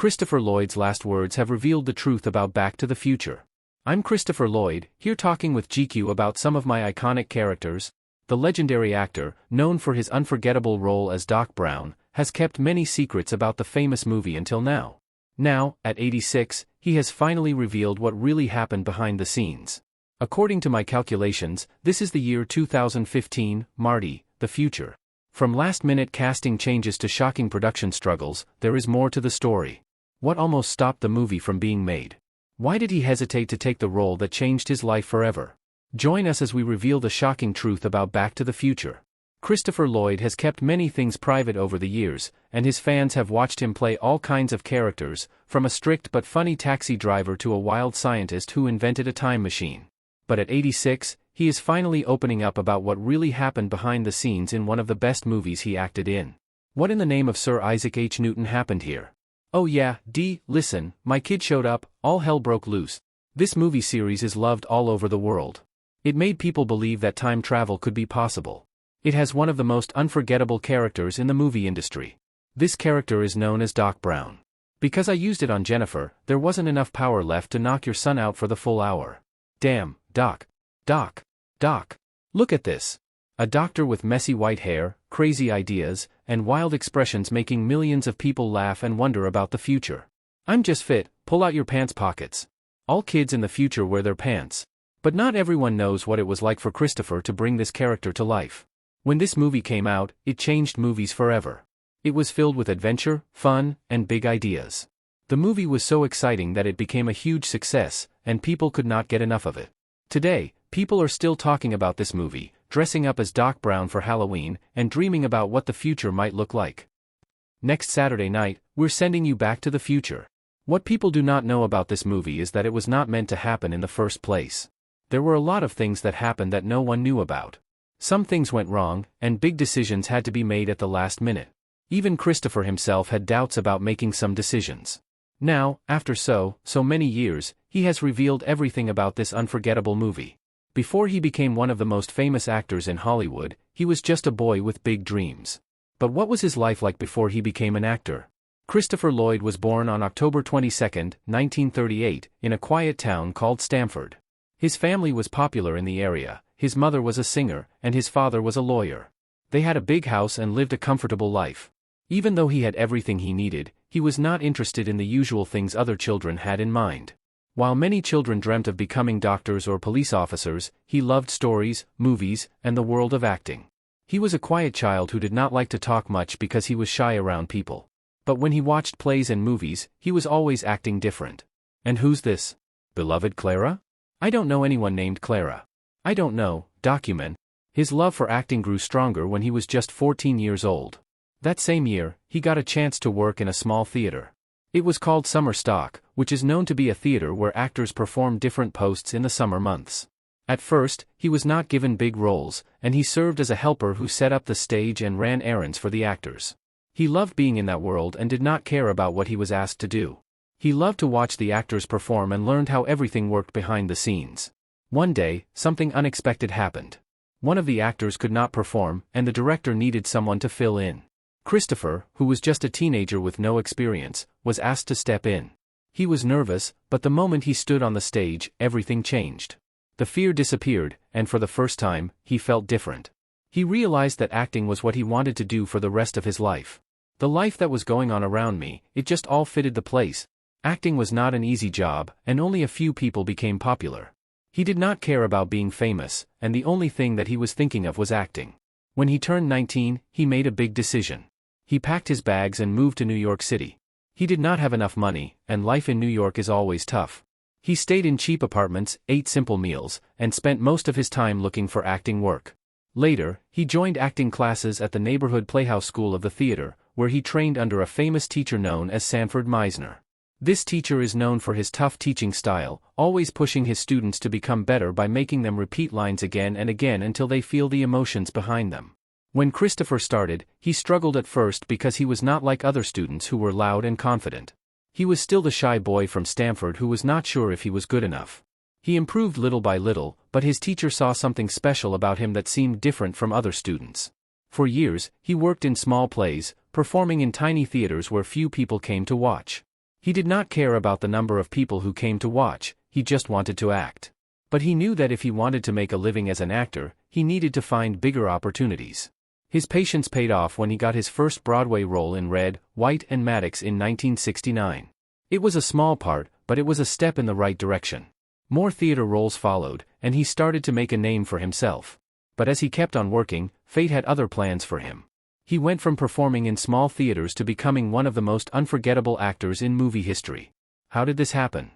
Christopher Lloyd's last words have revealed the truth about Back to the Future. I'm Christopher Lloyd, here talking with GQ about some of my iconic characters. The legendary actor, known for his unforgettable role as Doc Brown, has kept many secrets about the famous movie until now. Now, at 86, he has finally revealed what really happened behind the scenes. According to my calculations, this is the year 2015, Marty, the future. From last-minute casting changes to shocking production struggles, there is more to the story. What almost stopped the movie from being made? Why did he hesitate to take the role that changed his life forever? Join us as we reveal the shocking truth about Back to the Future. Christopher Lloyd has kept many things private over the years, and his fans have watched him play all kinds of characters, from a strict but funny taxi driver to a wild scientist who invented a time machine. But at 86, he is finally opening up about what really happened behind the scenes in one of the best movies he acted in. What in the name of Sir Isaac H. Newton happened here? Oh yeah, listen, my kid showed up, all hell broke loose. This movie series is loved all over the world. It made people believe that time travel could be possible. It has one of the most unforgettable characters in the movie industry. This character is known as Doc Brown. Because I used it on Jennifer, there wasn't enough power left to knock your son out for the full hour. Damn, Doc. Look at this. A doctor with messy white hair, crazy ideas, and wild expressions making millions of people laugh and wonder about the future. I'm just fit, pull out your pants pockets. All kids in the future wear their pants. But not everyone knows what it was like for Christopher to bring this character to life. When this movie came out, it changed movies forever. It was filled with adventure, fun, and big ideas. The movie was so exciting that it became a huge success, and people could not get enough of it. Today, people are still talking about this movie, dressing up as Doc Brown for Halloween, and dreaming about what the future might look like. Next Saturday night, we're sending you Back to the Future. What people do not know about this movie is that it was not meant to happen in the first place. There were a lot of things that happened that no one knew about. Some things went wrong, and big decisions had to be made at the last minute. Even Christopher himself had doubts about making some decisions. Now, after so many years, he has revealed everything about this unforgettable movie. Before he became one of the most famous actors in Hollywood, he was just a boy with big dreams. But what was his life like before he became an actor? Christopher Lloyd was born on October 22, 1938, in a quiet town called Stamford. His family was popular in the area, his mother was a singer, and his father was a lawyer. They had a big house and lived a comfortable life. Even though he had everything he needed, he was not interested in the usual things other children had in mind. While many children dreamt of becoming doctors or police officers, he loved stories, movies, and the world of acting. He was a quiet child who did not like to talk much because he was shy around people. But when he watched plays and movies, he was always acting different. And who's this? Beloved Clara? I don't know anyone named Clara. I don't know, document. His love for acting grew stronger when he was just 14 years old. That same year, he got a chance to work in a small theater. It was called summer stock, which is known to be a theater where actors perform different posts in the summer months. At first, he was not given big roles, and he served as a helper who set up the stage and ran errands for the actors. He loved being in that world and did not care about what he was asked to do. He loved to watch the actors perform and learned how everything worked behind the scenes. One day, something unexpected happened. One of the actors could not perform, and the director needed someone to fill in. Christopher, who was just a teenager with no experience, was asked to step in. He was nervous, but the moment he stood on the stage, everything changed. The fear disappeared, and for the first time, he felt different. He realized that acting was what he wanted to do for the rest of his life. The life that was going on around me, it just all fitted the place. Acting was not an easy job, and only a few people became popular. He did not care about being famous, and the only thing that he was thinking of was acting. When he turned 19, he made a big decision. He packed his bags and moved to New York City. He did not have enough money, and life in New York is always tough. He stayed in cheap apartments, ate simple meals, and spent most of his time looking for acting work. Later, he joined acting classes at the neighborhood playhouse school of the theater, where he trained under a famous teacher known as Sanford Meisner. This teacher is known for his tough teaching style, always pushing his students to become better by making them repeat lines again and again until they feel the emotions behind them. When Christopher started, he struggled at first because he was not like other students who were loud and confident. He was still the shy boy from Stamford who was not sure if he was good enough. He improved little by little, but his teacher saw something special about him that seemed different from other students. For years, he worked in small plays, performing in tiny theaters where few people came to watch. He did not care about the number of people who came to watch, he just wanted to act. But he knew that if he wanted to make a living as an actor, he needed to find bigger opportunities. His patience paid off when he got his first Broadway role in Red, White and Maddox in 1969. It was a small part, but it was a step in the right direction. More theater roles followed, and he started to make a name for himself. But as he kept on working, fate had other plans for him. He went from performing in small theaters to becoming one of the most unforgettable actors in movie history. How did this happen?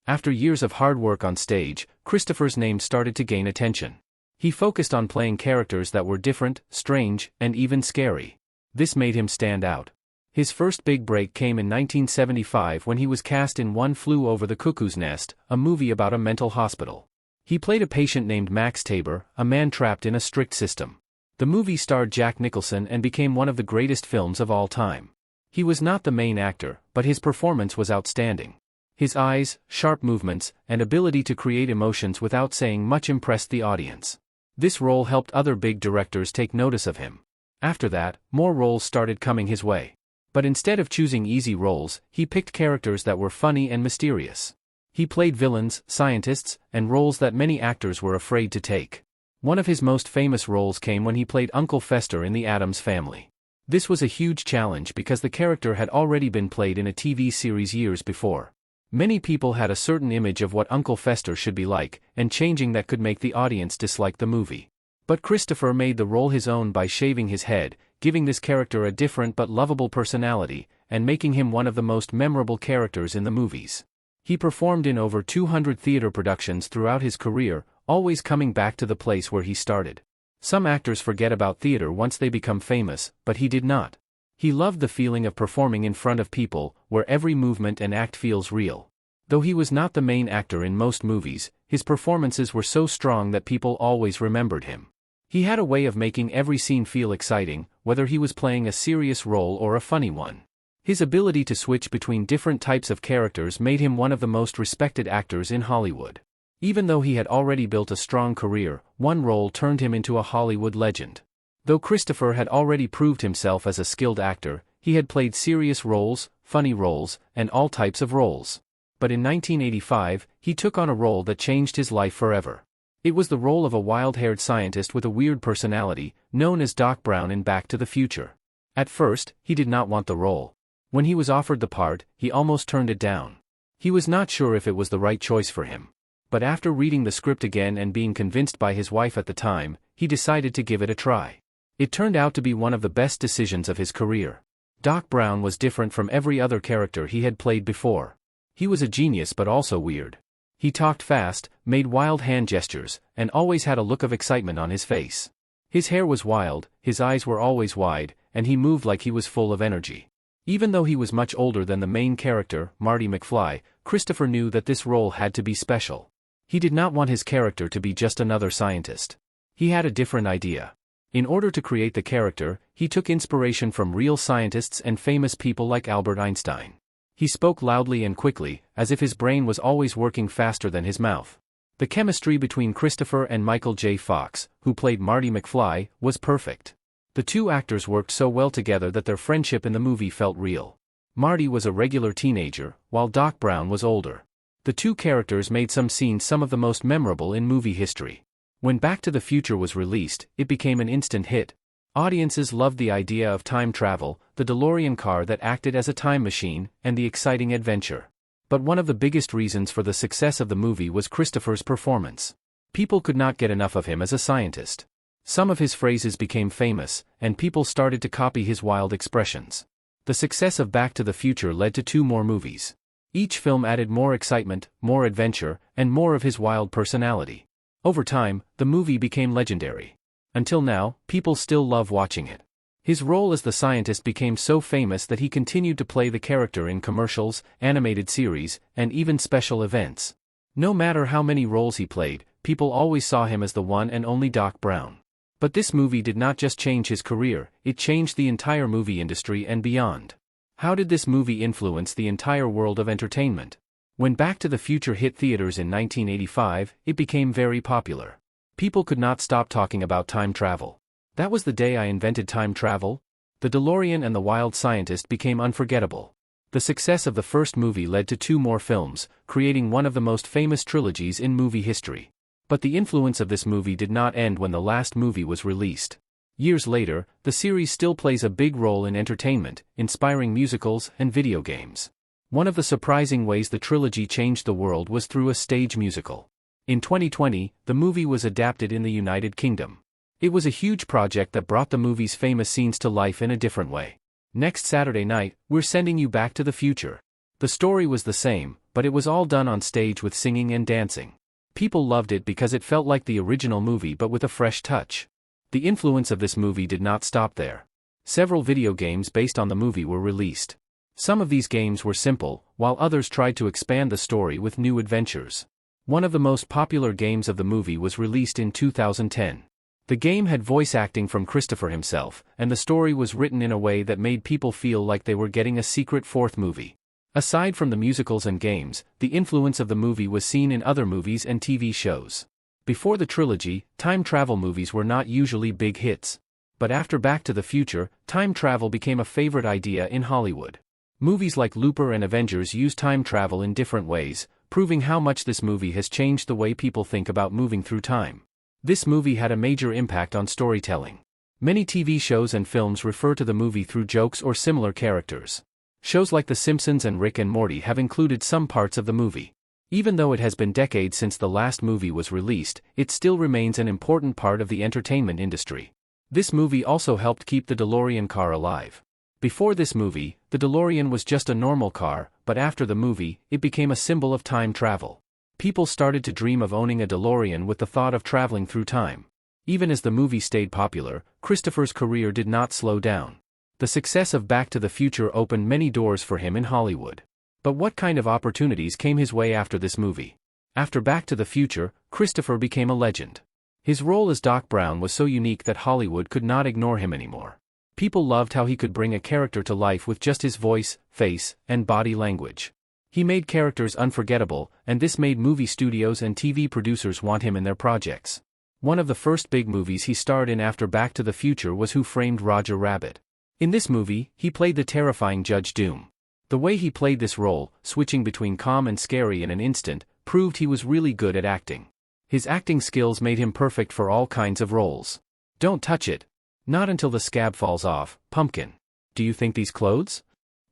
After years of hard work on stage, Christopher's name started to gain attention. He focused on playing characters that were different, strange, and even scary. This made him stand out. His first big break came in 1975 when he was cast in One Flew Over the Cuckoo's Nest, a movie about a mental hospital. He played a patient named Max Tabor, a man trapped in a strict system. The movie starred Jack Nicholson and became one of the greatest films of all time. He was not the main actor, but his performance was outstanding. His eyes, sharp movements, and ability to create emotions without saying much impressed the audience. This role helped other big directors take notice of him. After that, more roles started coming his way. But instead of choosing easy roles, he picked characters that were funny and mysterious. He played villains, scientists, and roles that many actors were afraid to take. One of his most famous roles came when he played Uncle Fester in The Addams Family. This was a huge challenge because the character had already been played in a TV series years before. Many people had a certain image of what Uncle Fester should be like, and changing that could make the audience dislike the movie. But Christopher made the role his own by shaving his head, giving this character a different but lovable personality, and making him one of the most memorable characters in the movies. He performed in over 200 theater productions throughout his career, always coming back to the place where he started. Some actors forget about theater once they become famous, but he did not. He loved the feeling of performing in front of people, where every movement and act feels real. Though he was not the main actor in most movies, his performances were so strong that people always remembered him. He had a way of making every scene feel exciting, whether he was playing a serious role or a funny one. His ability to switch between different types of characters made him one of the most respected actors in Hollywood. Even though he had already built a strong career, one role turned him into a Hollywood legend. Though Christopher had already proved himself as a skilled actor, he had played serious roles, funny roles, and all types of roles. But in 1985, he took on a role that changed his life forever. It was the role of a wild-haired scientist with a weird personality, known as Doc Brown in Back to the Future. At first, he did not want the role. When he was offered the part, he almost turned it down. He was not sure if it was the right choice for him. But after reading the script again and being convinced by his wife at the time, he decided to give it a try. It turned out to be one of the best decisions of his career. Doc Brown was different from every other character he had played before. He was a genius but also weird. He talked fast, made wild hand gestures, and always had a look of excitement on his face. His hair was wild, his eyes were always wide, and he moved like he was full of energy. Even though he was much older than the main character, Marty McFly, Christopher knew that this role had to be special. He did not want his character to be just another scientist. He had a different idea. In order to create the character, he took inspiration from real scientists and famous people like Albert Einstein. He spoke loudly and quickly, as if his brain was always working faster than his mouth. The chemistry between Christopher and Michael J. Fox, who played Marty McFly, was perfect. The two actors worked so well together that their friendship in the movie felt real. Marty was a regular teenager, while Doc Brown was older. The two characters made some scenes some of the most memorable in movie history. When Back to the Future was released, it became an instant hit. Audiences loved the idea of time travel, the DeLorean car that acted as a time machine, and the exciting adventure. But one of the biggest reasons for the success of the movie was Christopher's performance. People could not get enough of him as a scientist. Some of his phrases became famous, and people started to copy his wild expressions. The success of Back to the Future led to 2 more movies. Each film added more excitement, more adventure, and more of his wild personality. Over time, the movie became legendary. Until now, people still love watching it. His role as the scientist became so famous that he continued to play the character in commercials, animated series, and even special events. No matter how many roles he played, people always saw him as the one and only Doc Brown. But this movie did not just change his career, it changed the entire movie industry and beyond. How did this movie influence the entire world of entertainment? When Back to the Future hit theaters in 1985, it became very popular. People could not stop talking about time travel. That was the day I invented time travel? The DeLorean and the wild scientist became unforgettable. The success of the first movie led to 2 more films, creating one of the most famous trilogies in movie history. But the influence of this movie did not end when the last movie was released. Years later, the series still plays a big role in entertainment, inspiring musicals and video games. One of the surprising ways the trilogy changed the world was through a stage musical. In 2020, the movie was adapted in the United Kingdom. It was a huge project that brought the movie's famous scenes to life in a different way. Next Saturday night, we're sending you Back to the Future. The story was the same, but it was all done on stage with singing and dancing. People loved it because it felt like the original movie but with a fresh touch. The influence of this movie did not stop there. Several video games based on the movie were released. Some of these games were simple, while others tried to expand the story with new adventures. One of the most popular games of the movie was released in 2010. The game had voice acting from Christopher himself, and the story was written in a way that made people feel like they were getting a secret 4th movie. Aside from the musicals and games, the influence of the movie was seen in other movies and TV shows. Before the trilogy, time travel movies were not usually big hits. But after Back to the Future, time travel became a favorite idea in Hollywood. Movies like Looper and Avengers use time travel in different ways, proving how much this movie has changed the way people think about moving through time. This movie had a major impact on storytelling. Many TV shows and films refer to the movie through jokes or similar characters. Shows like The Simpsons and Rick and Morty have included some parts of the movie. Even though it has been decades since the last movie was released, it still remains an important part of the entertainment industry. This movie also helped keep the DeLorean car alive. Before this movie, the DeLorean was just a normal car, but after the movie, it became a symbol of time travel. People started to dream of owning a DeLorean with the thought of traveling through time. Even as the movie stayed popular, Christopher's career did not slow down. The success of Back to the Future opened many doors for him in Hollywood. But what kind of opportunities came his way after this movie? After Back to the Future, Christopher became a legend. His role as Doc Brown was so unique that Hollywood could not ignore him anymore. People loved how he could bring a character to life with just his voice, face, and body language. He made characters unforgettable, and this made movie studios and TV producers want him in their projects. One of the first big movies he starred in after Back to the Future was Who Framed Roger Rabbit. In this movie, he played the terrifying Judge Doom. The way he played this role, switching between calm and scary in an instant, proved he was really good at acting. His acting skills made him perfect for all kinds of roles. Don't touch it. Not until the scab falls off, pumpkin. Do you think these clothes?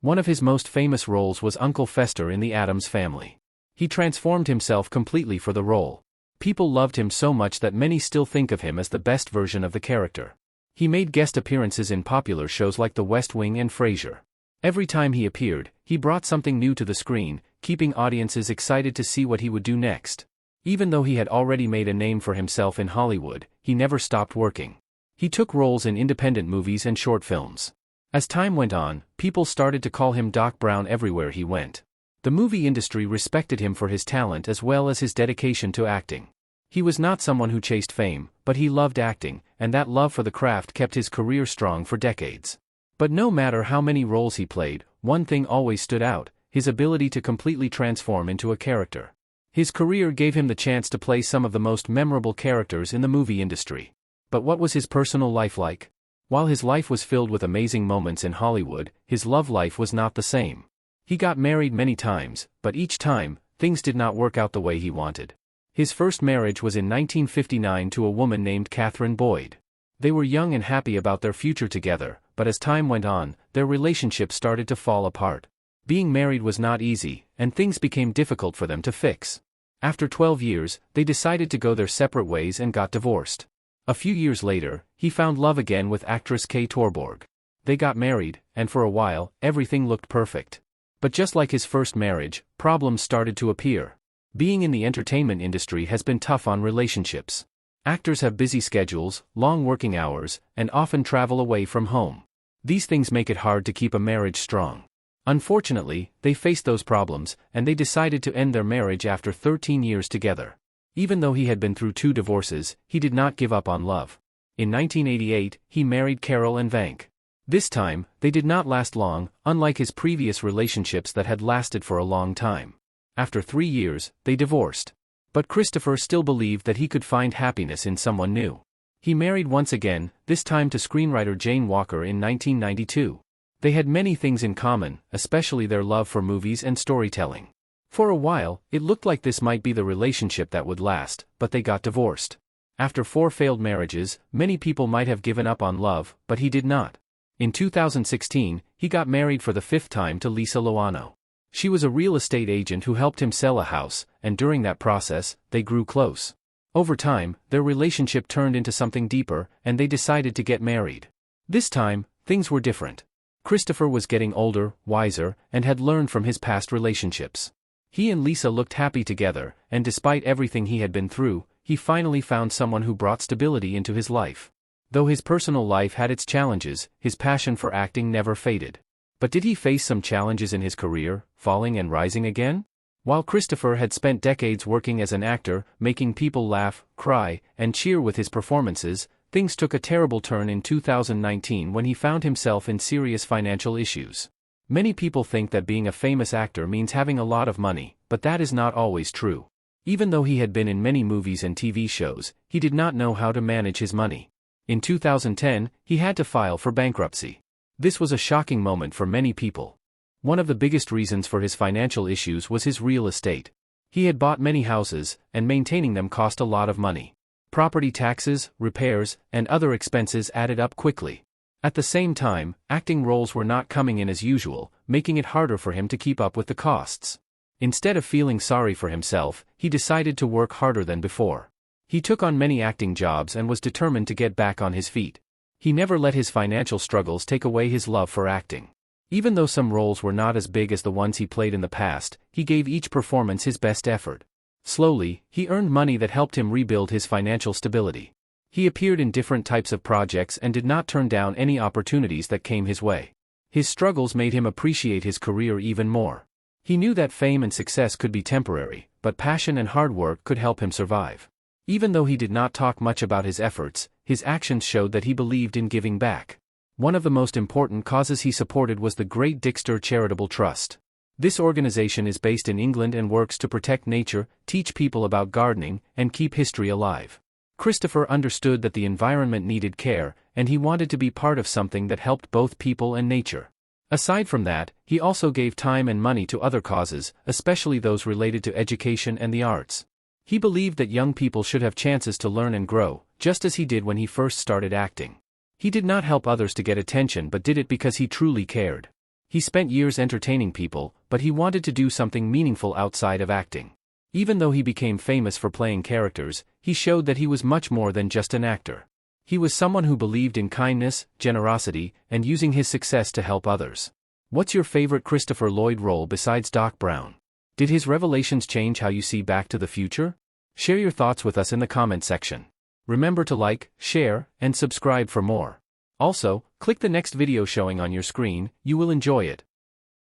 One of his most famous roles was Uncle Fester in The Addams Family. He transformed himself completely for the role. People loved him so much that many still think of him as the best version of the character. He made guest appearances in popular shows like The West Wing and Frasier. Every time he appeared, he brought something new to the screen, keeping audiences excited to see what he would do next. Even though he had already made a name for himself in Hollywood, he never stopped working. He took roles in independent movies and short films. As time went on, people started to call him Doc Brown everywhere he went. The movie industry respected him for his talent as well as his dedication to acting. He was not someone who chased fame, but he loved acting, and that love for the craft kept his career strong for decades. But no matter how many roles he played, one thing always stood out: his ability to completely transform into a character. His career gave him the chance to play some of the most memorable characters in the movie industry. But what was his personal life like? While his life was filled with amazing moments in Hollywood, his love life was not the same. He got married many times, but each time, things did not work out the way he wanted. His first marriage was in 1959 to a woman named Catherine Boyd. They were young and happy about their future together, but as time went on, their relationship started to fall apart. Being married was not easy, and things became difficult for them to fix. After 12 years, they decided to go their separate ways and got divorced. A few years later, he found love again with actress Kay Torborg. They got married, and for a while, everything looked perfect. But just like his first marriage, problems started to appear. Being in the entertainment industry has been tough on relationships. Actors have busy schedules, long working hours, and often travel away from home. These things make it hard to keep a marriage strong. Unfortunately, they faced those problems, and they decided to end their marriage after 13 years together. Even though he had been through 2 divorces, he did not give up on love. In 1988, he married Carol Ann Vank. This time, they did not last long, unlike his previous relationships that had lasted for a long time. After 3 years, they divorced. But Christopher still believed that he could find happiness in someone new. He married once again, this time to screenwriter Jane Walker in 1992. They had many things in common, especially their love for movies and storytelling. For a while, it looked like this might be the relationship that would last, but they got divorced. After 4 failed marriages, many people might have given up on love, but he did not. In 2016, he got married for the 5th time to Lisa Loano. She was a real estate agent who helped him sell a house, and during that process, they grew close. Over time, their relationship turned into something deeper, and they decided to get married. This time, things were different. Christopher was getting older, wiser, and had learned from his past relationships. He and Lisa looked happy together, and despite everything he had been through, he finally found someone who brought stability into his life. Though his personal life had its challenges, his passion for acting never faded. But did he face some challenges in his career, falling and rising again? While Christopher had spent decades working as an actor, making people laugh, cry, and cheer with his performances, things took a terrible turn in 2019 when he found himself in serious financial issues. Many people think that being a famous actor means having a lot of money, but that is not always true. Even though he had been in many movies and TV shows, he did not know how to manage his money. In 2010, he had to file for bankruptcy. This was a shocking moment for many people. One of the biggest reasons for his financial issues was his real estate. He had bought many houses, and maintaining them cost a lot of money. Property taxes, repairs, and other expenses added up quickly. At the same time, acting roles were not coming in as usual, making it harder for him to keep up with the costs. Instead of feeling sorry for himself, he decided to work harder than before. He took on many acting jobs and was determined to get back on his feet. He never let his financial struggles take away his love for acting. Even though some roles were not as big as the ones he played in the past, he gave each performance his best effort. Slowly, he earned money that helped him rebuild his financial stability. He appeared in different types of projects and did not turn down any opportunities that came his way. His struggles made him appreciate his career even more. He knew that fame and success could be temporary, but passion and hard work could help him survive. Even though he did not talk much about his efforts, his actions showed that he believed in giving back. One of the most important causes he supported was the Great Dixter Charitable Trust. This organization is based in England and works to protect nature, teach people about gardening, and keep history alive. Christopher understood that the environment needed care, and he wanted to be part of something that helped both people and nature. Aside from that, he also gave time and money to other causes, especially those related to education and the arts. He believed that young people should have chances to learn and grow, just as he did when he first started acting. He did not help others to get attention but did it because he truly cared. He spent years entertaining people, but he wanted to do something meaningful outside of acting. Even though he became famous for playing characters, he showed that he was much more than just an actor. He was someone who believed in kindness, generosity, and using his success to help others. What's your favorite Christopher Lloyd role besides Doc Brown? Did his revelations change how you see Back to the Future? Share your thoughts with us in the comment section. Remember to like, share, and subscribe for more. Also, click the next video showing on your screen, you will enjoy it.